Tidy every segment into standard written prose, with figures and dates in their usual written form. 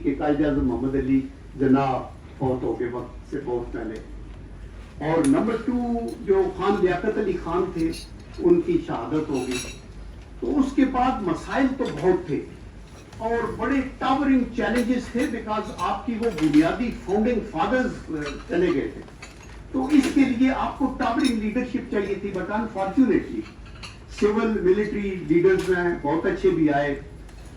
کہ قائد اعظم محمد علی جناح فوت ہو گئے وقت سے بہت پہلے، اور نمبر 2 جو خان لیاقت علی خان تھے ان کی شہادت ہو گئی. تو اس کے بعد مسائل تو بہت تھے اور بڑے ٹاورنگ چیلنجز تھے، بیکاز آپ کی وہ بنیادی فاؤنڈنگ فادرز چلے گئے تھے. تو اس کے لیے آپ کو ٹاورنگ لیڈرشپ چاہیے تھی، but unfortunately civil military leaders میں بہت اچھے بھی آئے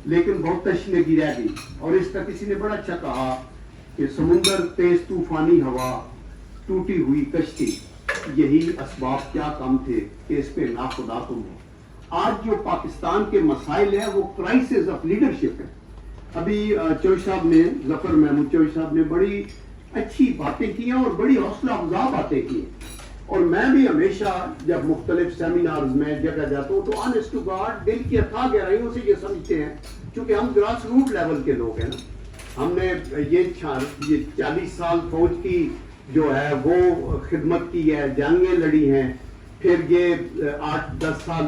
لیکن بہت تشنگی رہ گئی. اور اس کا کسی نے بڑا اچھا کہا کہ سمندر، تیز طوفانی ہوا، ٹوٹی ہوئی کشتی، یہی اسباب کیا کم تھے کہ اس پہ ناخدا تم ہو. آج جو پاکستان کے مسائل ہیں وہ کرائسس آف لیڈرشپ ہے. ابھی چوہدری صاحب نے، ظفر محمود چوہدری صاحب نے بڑی اچھی باتیں کی ہیں اور بڑی حوصلہ افزا باتیں کی ہیں. اور میں بھی ہمیشہ جب مختلف سیمینارز میں جگہ جاتا ہوں تو آنیسٹ ٹو گاڈ دل کی اتھاہ گہرائیوں سے یہ سمجھتے ہیں، چونکہ ہم گراس روٹ لیول کے لوگ ہیں نا. ہم نے یہ 40 سال فوج کی جو ہے وہ خدمت کی ہے، جنگیں لڑی ہیں، پھر یہ 8-10 سال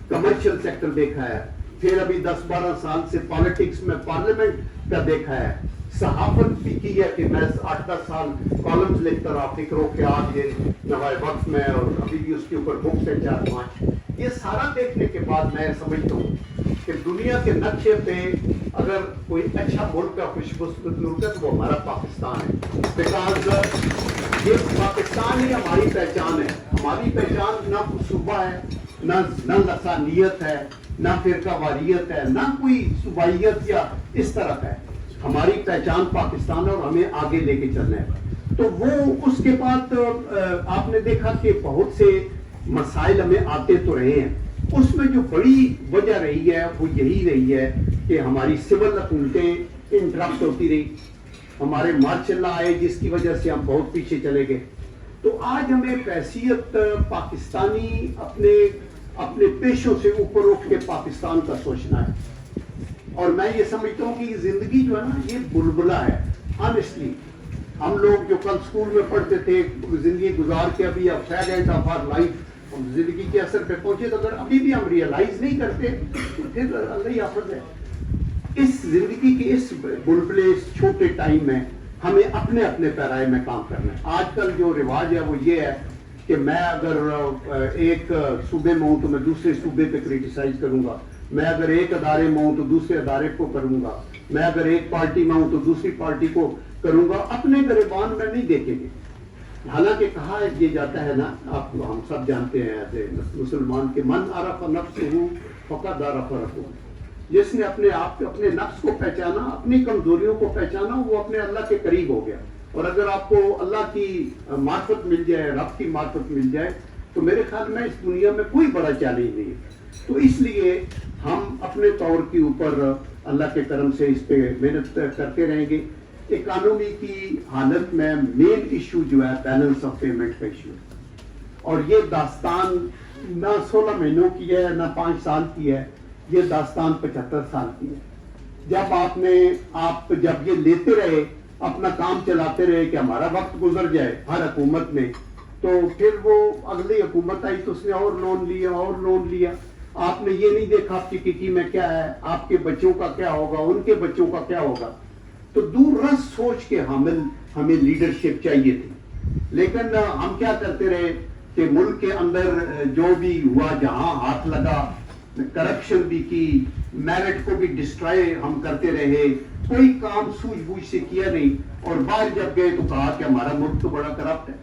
کمرشل سیکٹر دیکھا ہے، پھر ابھی 10-12 سال سے پالیٹکس میں پارلیمنٹ کا دیکھا ہے، صحافت بھی کی ہے کہ میں 8-10 سال کالمز لکھتا رہا، فکر و خیال یہ نوائے وقت میں، اور ابھی بھی اس کے اوپر بکس ہیں 4-5. یہ سارا دیکھنے کے بعد میں سمجھتا ہوں کہ دنیا کے نقشے پہ اگر کوئی اچھا ملک کا خوش مثبت ملک ہے تو وہ ہمارا پاکستان ہے. بیکاز یہ پاکستان ہی ہماری پہچان ہے. ہماری پہچان نہ کوئی صوبہ ہے، نہ لسانیت ہے، نہ فرقہ واریت ہے، نہ کوئی صوبائیت یا اس طرح ہے. ہماری پہچان پاکستان ہے اور ہمیں آگے لے کے چلنا ہے. تو وہ اس کے بعد آپ نے دیکھا کہ بہت سے مسائل ہمیں آتے تو رہے ہیں. اس میں جو بڑی وجہ رہی ہے وہ یہی رہی ہے کہ ہماری سول حکومتیں انٹرپٹ ہوتی رہی. ہمارے مارشل لا آئے جس کی وجہ سے ہم بہت پیچھے چلے گئے. تو آج ہمیں بحیثیت پاکستانی اپنے پیشوں سے اوپر اٹھ کے پاکستان کا سوچنا ہے. اور میں یہ سمجھتا ہوں کہ زندگی جو ہے نا یہ بلبلہ ہے. آنیسٹلی ہم لوگ جو کل اسکول میں پڑھتے تھے زندگی گزار کے ابھی فیگ اینڈ آف آر لائف زندگی کے اثر پہ پہنچے، تو اگر ابھی بھی ہم ریئلائز نہیں کرتے تو پھر اللہ ہی حافظ ہے. اس زندگی کے اس بلبلے اس چھوٹے ٹائم میں ہمیں اپنے اپنے پیرائے میں کام کرنا ہے. آج کل جو رواج ہے وہ یہ ہے کہ میں اگر ایک صوبے میں ہوں تو میں دوسرے صوبے پہ کریٹیسائز کروں گا، میں اگر ایک ادارے میں ہوں تو دوسرے ادارے کو کروں گا، میں اگر ایک پارٹی میں ہوں تو دوسری پارٹی کو کروں گا. اپنے گریبان میں نہیں دیکھیں گے. حالانکہ کہا یہ جاتا ہے نا، آپ ہم سب جانتے ہیں ایسے مسلمان کے من عرف نفسہ فقد عرف ربہ. جس نے اپنے آپ کو، اپنے نفس کو پہچانا، اپنی کمزوریوں کو پہچانا، وہ اپنے اللہ کے قریب ہو گیا. اور اگر آپ کو اللہ کی معرفت مل جائے، رب کی معرفت مل جائے، تو میرے خیال میں اس دنیا میں کوئی بڑا چیلنج نہیں ہے. تو اس لیے ہم اپنے طور کے اوپر اللہ کے کرم سے اس پہ محنت کرتے رہیں گے. اکانومی کی حالت میں مین ایشو جو ہے بیلنس آف پیمنٹ کا ایشو ہے. اور یہ داستان نہ 16 مہینوں کی ہے نہ 5 سال کی ہے، یہ داستان 75 سال کی ہے. جب جب یہ لیتے رہے، اپنا کام چلاتے رہے کہ ہمارا وقت گزر جائے ہر حکومت میں، تو پھر وہ اگلی حکومت آئی تو اس نے اور لون لیا. آپ نے یہ نہیں دیکھا آپ کی کٹی میں کیا ہے، آپ کے بچوں کا کیا ہوگا، ان کے بچوں کا کیا ہوگا. تو دور رس سوچ کے ہمیں لیڈرشپ چاہیے تھی. لیکن ہم کیا کرتے رہے کہ ملک کے اندر جو بھی ہوا، جہاں ہاتھ لگا، کرپشن بھی کی، میرٹ کو بھی ڈسٹرائے ہم کرتے رہے، کوئی کام سوجھ بوجھ سے کیا نہیں. اور باہر جب گئے تو کہا کہ ہمارا ملک تو بڑا کرپٹ ہے،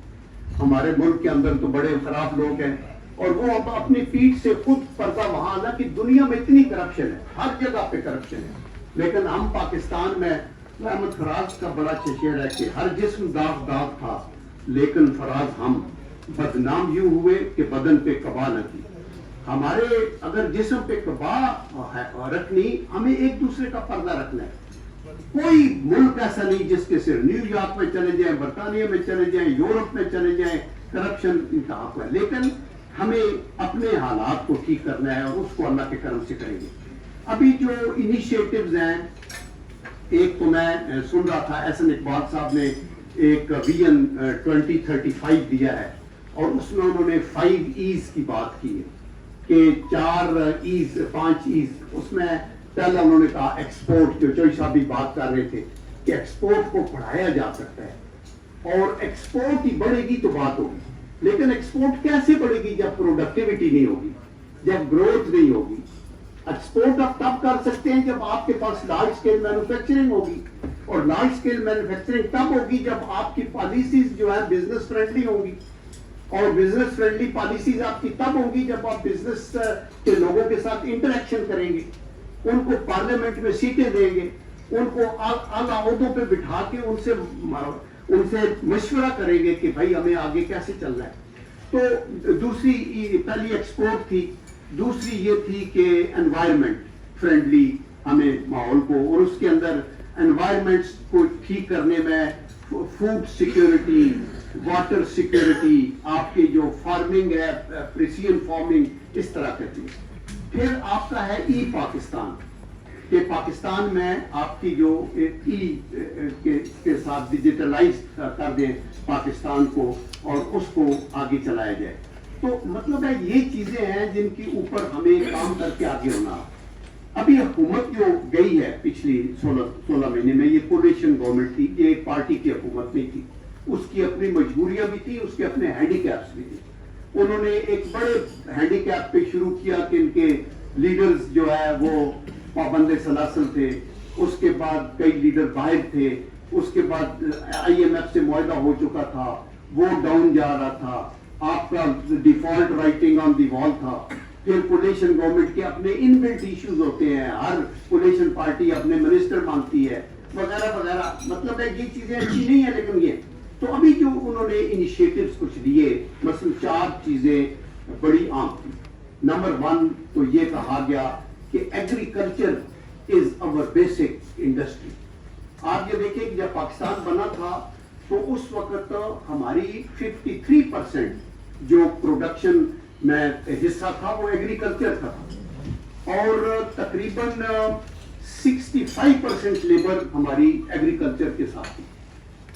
ہمارے ملک کے اندر تو بڑے خراب لوگ ہیں. اور وہ اب اپنی پیٹھ سے خود پردہ وہاں آنا کہ دنیا میں اتنی کرپشن ہے، ہر جگہ پہ کرپشن ہے. لیکن ہم پاکستان میں، احمد فراز کا بڑا اچھا شعر ہے کہ ہر جسم داغ تھا لیکن فراز ہم بدنام یوں ہوئے کہ بدن پہ قبا نہ تھی. ہمارے اگر جسم پہ قبا رکھنی، ہمیں ایک دوسرے کا پردہ رکھنا ہے. کوئی ملک ایسا نہیں جس کے صرف نیو یارک میں چلے جائیں، برطانیہ میں چلے جائیں، یورپ میں چلے جائیں، کرپشن انتہا پر. لیکن ہمیں اپنے حالات کو ٹھیک کرنا ہے اور اس کو اللہ کے کرم سے کریں گے. ابھی جو انیشیٹوز ہیں، ایک تو میں سن رہا تھا احسن اقبال صاحب نے ایک ویژن 2035 دیا ہے، اور اس میں انہوں نے 5 ایز کی بات کی ہے کہ 4 ایز 5 ایز. اس میں پہلا انہوں نے کہا ایکسپورٹ، جو چوئی صاحب بھی بات کر رہے تھے کہ ایکسپورٹ کو بڑھایا جا سکتا ہے، اور ایکسپورٹ ہی بڑھے گی تو بات ہوگی. لیکن ایکسپورٹ کیسے بڑھے گی جب پروڈکٹیوٹی نہیں ہوگی، جب گروتھ نہیں ہوگی. ایکسپورٹ آپ تب کر سکتے ہیں جب آپ کے پاس لارج اسکیل مینوفیکچرنگ ہوگی، اور لارج اسکیل مینوفیکچرنگ تب ہوگی جب آپ کی پالیسیز جو ہے بزنس فرینڈلی ہوں گی. اور بزنس فرینڈلی پالیسیز آپ کی تب ہوں گی جب آپ بزنس کے لوگوں کے ساتھ انٹریکشن کریں گے، ان کو پارلیمنٹ میں سیٹیں دیں گے، ان کو اعلیٰ عہدوں پہ بٹھا کے ان سے مشورہ کریں گے کہ بھائی ہمیں آگے کیسے چلنا ہے. تو دوسری، پہلی ایکسپورٹ تھی. دوسری یہ تھی کہ انوائرمنٹ فرینڈلی ہمیں ماحول کو، اور اس کے اندر انوائرمنٹس کو ٹھیک کرنے میں فوڈ سیکیورٹی، واٹر سیکیورٹی، آپ کی جو فارمنگ ہے پریسیژن فارمنگ، اس طرح کا چیز. پھر آپ کا ہے ای پاکستان، کہ پاکستان میں آپ کی جو ای کے ساتھ ڈیجیٹلائز کر دیں پاکستان کو اور اس کو آگے چلایا جائے. تو مطلب ہے یہ چیزیں ہیں جن کے اوپر ہمیں کام کر کے آگے ہونا. ابھی حکومت جو گئی ہے پچھلی 16 مہینے میں، یہ کولیشن گورنمنٹ تھی، یہ ایک پارٹی کی حکومت نہیں تھی. اس کی اپنی مجبوریاں بھی تھی، اس کے اپنے ہینڈی کیپس بھی تھے. انہوں نے ایک بڑے ہینڈی کیپ پہ شروع کیا کہ ان کے لیڈرز جو ہے وہ پابند سلاسل تھے. اس کے بعد کئی لیڈر باہر تھے. اس کے بعد IMF سے معاہدہ ہو چکا تھا، وہ ڈاؤن جا رہا تھا. آپ کا ڈیفالٹ رائٹنگ آن دی وال تھا. پھر کولیشن گورنمنٹ کے اپنے ان بلٹ ایشوز ہوتے ہیں، ہر کولیشن پارٹی اپنے منسٹر مانگتی ہے وغیرہ وغیرہ. مطلب ہے یہ چیزیں اچھی نہیں ہیں. لیکن یہ تو ابھی جو انہوں نے انیشیٹوز کچھ لیے، مثلا 4 چیزیں بڑی عام تھی. نمبر 1 تو یہ کہا گیا کہ agriculture is our basic industry. آپ یہ دیکھیں کہ جب پاکستان بنا تھا تو اس وقت ہماری 53% جو پروڈکشن میں حصہ تھا وہ ایگریکلچر کا تھا، اور تقریباً 65% لیبر ہماری ایگریکلچر کے ساتھ تھی،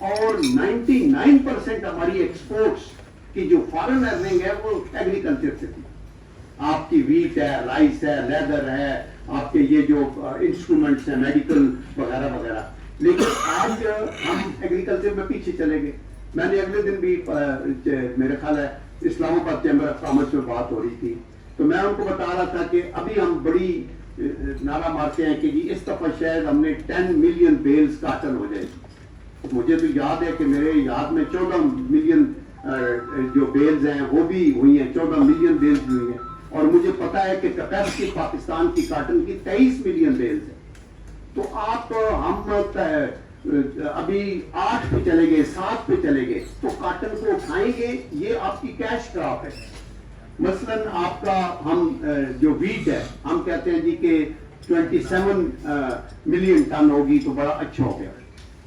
اور 99% ہماری ایکسپورٹس کی جو فارن ارننگ ہے وہ ایگریکلچر سے تھی. آپ کی ویٹ ہے، رائس ہے، لیدر ہے، آپ کے یہ جو انسٹرومنٹس ہیں میڈیکل وغیرہ وغیرہ. لیکن آج ہم ایگریکلچر میں پیچھے چلے گئے. میں نے اگلے دن بھی میرے خیال ہے اسلام آباد چیمبر آف کامرس میں بات ہو رہی تھی، تو میں ان کو بتا رہا تھا کہ ابھی ہم بڑی نعرہ مارتے ہیں کہ جی اس دفعہ شاید ہم نے 10 ملین بیلز کاٹن ہو جائے. مجھے تو یاد ہے کہ میرے یاد میں 14 ملین جو بیلز ہیں وہ بھی ہوئی ہیں، 14 ملین بیلز بھی ہوئی ہیں. اور مجھے پتا ہے کہ کیپیسٹی پاکستان کی کاٹن کی 23 ملین بیلز ہے. تو آپ ہم ابھی 8 پہ چلے گئے، 7 پہ چلے گئے تو کاٹن کو اٹھائیں گے. یہ آپ کی کیش کراپ ہے. مثلا آپ کا ہم جو ویٹ ہے ہم کہتے ہیں جی کہ 27 ملین ٹن ہوگی تو بڑا اچھا ہو گیا.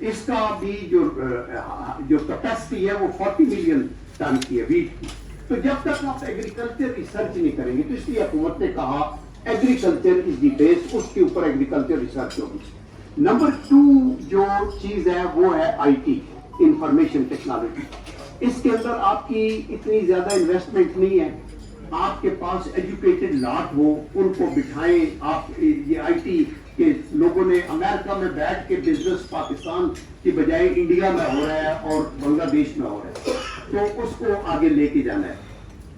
اس کا بھی جو کیپیسٹی ہے وہ 40 ملین ٹن کی ہے ویٹ کی. تو جب تک آپ ایگریکلچر ریسرچ نہیں کریں گے، تو اس لیے حکومت نے کہا ایگریکلچر از دی بیس، اس کے اوپر ایگریکلچر ریسرچ ہوگی. نمبر 2 جو چیز ہے وہ ہے IT، انفارمیشن ٹیکنالوجی. اس کے اندر آپ کی اتنی زیادہ انویسٹمنٹ نہیں ہے. آپ کے پاس ایجوکیٹڈ لاٹ ہو، ان کو بٹھائیں. آپ یہ IT کے لوگوں نے امریکہ میں بیٹھ کے بزنس پاکستان کی بجائے انڈیا میں ہو رہا ہے اور بنگلہ دیش میں ہو رہا ہے، تو اس کو آگے لے کے جانا ہے.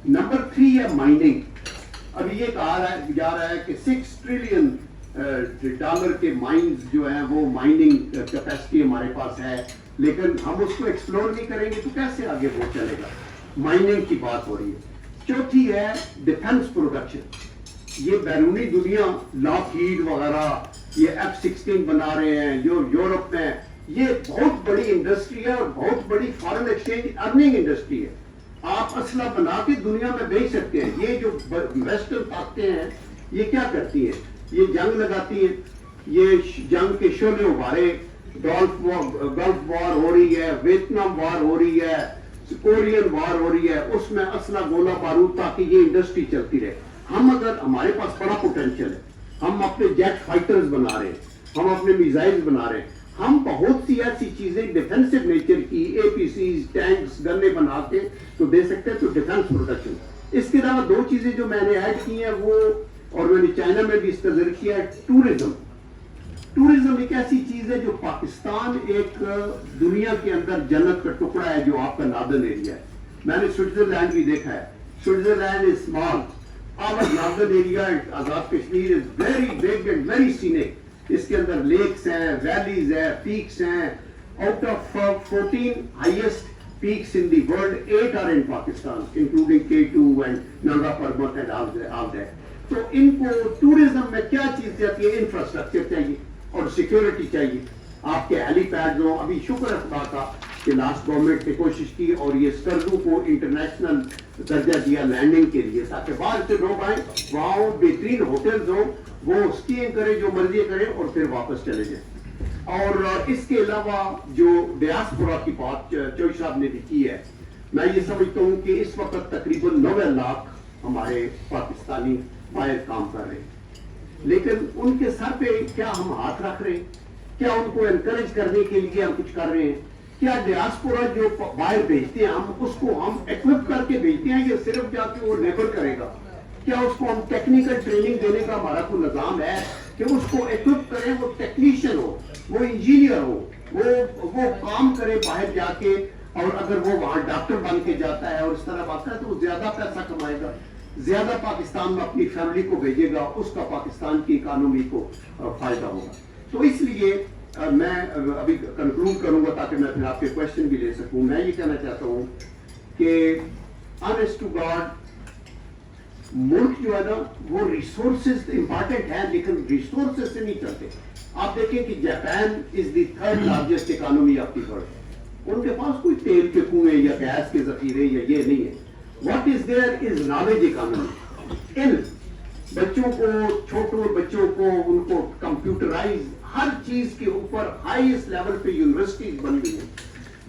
نمبر 3 ہے مائننگ. ابھی یہ کہا جا رہا ہے کہ $6 ٹریلین کے مائنز جو ہیں وہ مائننگ کیپیسٹی ہمارے پاس ہے، لیکن ہم اس کو ایکسپلور نہیں کریں گے تو کیسے آگے وہ چلے گا. مائننگ کی بات ہو رہی ہے. چوتھی ہے ڈیفنس پروڈکشن. یہ بیرونی دنیا لاک ہیڈ وغیرہ یہ F-16 بنا رہے ہیں جو یورپ میں، یہ بہت بڑی انڈسٹری ہے اور بہت بڑی فارن ایکسچینج ارننگ انڈسٹری ہے. آپ اسلحہ بنا کے دنیا میں بیچ سکتے ہیں. یہ جو ویسٹرن طاقتیں ہیں یہ کیا کرتی ہیں؟ یہ جنگ لگاتی ہیں، یہ جنگ کے شعلے ابھارے. گلف وار ہو رہی ہے، ویتنام وار ہو رہی ہے، کورین وار ہو رہی ہے، اس میں اسلحہ گولہ بارود تاکہ یہ انڈسٹری چلتی رہے. اگر ہمارے پاس بڑا پوٹینشیل ہے، ہم اپنے جیٹ فائٹرز بنا رہے ہیں، ہم اپنے میزائلز بنا رہے ہیں، ہم بہت سی ایسی چیزیں ڈیفینسو نیچر کی APCs ٹینکس گنے بنا کے تو دے سکتے ہیں. تو ڈیفینس پروڈکشن. اس کے علاوہ 2 چیزیں جو میں نے ایڈ کی ہیں وہ اور میں نے چائنا میں بھی اس کا ذکر کیا ہے. ٹورزم ایک ایسی چیز ہے جو پاکستان ایک دنیا کے اندر جنت کا ٹکڑا ہے جو آپ کا ناردرن ایریا ہے. میں نے سوئٹزرلینڈ بھی دیکھا ہے. Switzerland is small. Our northern area Azad Kashmir is very big and very scenic. اس کے اندر لیکس ہیں, ویلیز ہیں, پیکس ہیں. Out of 14 highest peaks in the world, 8 are in Pakistan, including K2 and Nanga Parbat and all that. تو ان کو tourism میں کیا چیز چاہتی ہے؟ انفراسٹرکچر چاہیے اور سیکیورٹی چاہیے. آپ کے ہیلی پیڈز ہوں. ابھی شکر ہے خدا کا کہ لاسٹ گورنمنٹ نے کوشش کی اور یہ سکردو کو انٹرنیشنل درجہ دیا لینڈنگ کے لیے, تاکہ باہر سے لوگ آئیں, وہاں بہترین ہوٹلز ہوں, وہ اسکیئنگ کریں جو مرضی کریں اور پھر واپس چلے جائیں. اور اس کے علاوہ جو ڈیاسپورا کی بات چوئی صاحب نے بھی کی ہے, میں یہ سمجھتا ہوں کہ اس وقت تقریباً 90 لاکھ ہمارے پاکستانی باہر کام کر رہے ہیں, لیکن ان کے سر پہ کیا ہم ہاتھ رکھ رہے ہیں؟ کیا ان کو انکریج کرنے کے لیے ہم کچھ کر رہے ہیں؟ کیا ڈیاسپورا جو باہر بھیجتے ہیں ہم اس کو ہم ایکوپ کر کے بھیجتے ہیں یا صرف جا کے وہ لیبر کرے گا؟ کیا اس کو ہم ٹیکنیکل ٹریننگ دینے کا ہمارا کوئی نظام ہے کہ اس کو ایکوپ کریں, وہ ٹیکنیشین ہو, وہ انجینئر ہو, وہ کام کرے باہر جا کے, اور اگر وہ وہاں ڈاکٹر بن کے جاتا ہے اور اس طرح آتا ہے تو وہ زیادہ پیسہ کمائے گا, زیادہ پاکستان میں اپنی فیملی کو بھیجے گا, اس کا پاکستان کی اکانومی کو فائدہ ہوگا. تو اس لیے میں ابھی کنکلوڈ کروں گا تاکہ میں پھر آپ کے کوشچن بھی لے سکوں. میں یہ کہنا چاہتا ہوں کہ آنیسٹ ٹو گاڈ ملک جو ہے نا وہ ریسورسز امپارٹنٹ ہے, لیکن ریسورسز سے نہیں چلتے. آپ دیکھیں کہ Japan is the 3rd largest economy of the world. ان کے پاس کوئی تیل کے کنویں یا گیس کے ذخیرے یا یہ نہیں ہے. What is there is knowledge economy. علم, بچوں کو, چھوٹے بچوں کو, ان کو کمپیوٹرائز ہر چیز کے اوپر ہائیسٹ لیول پہ یونیورسٹیز بن گئی ہیں.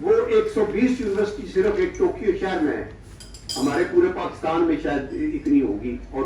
وہ 120 یونیورسٹی صرف ایک ٹوکیو شہر میں ہے, ہمارے پورے پاکستان میں شاید اتنی ہوگی. اور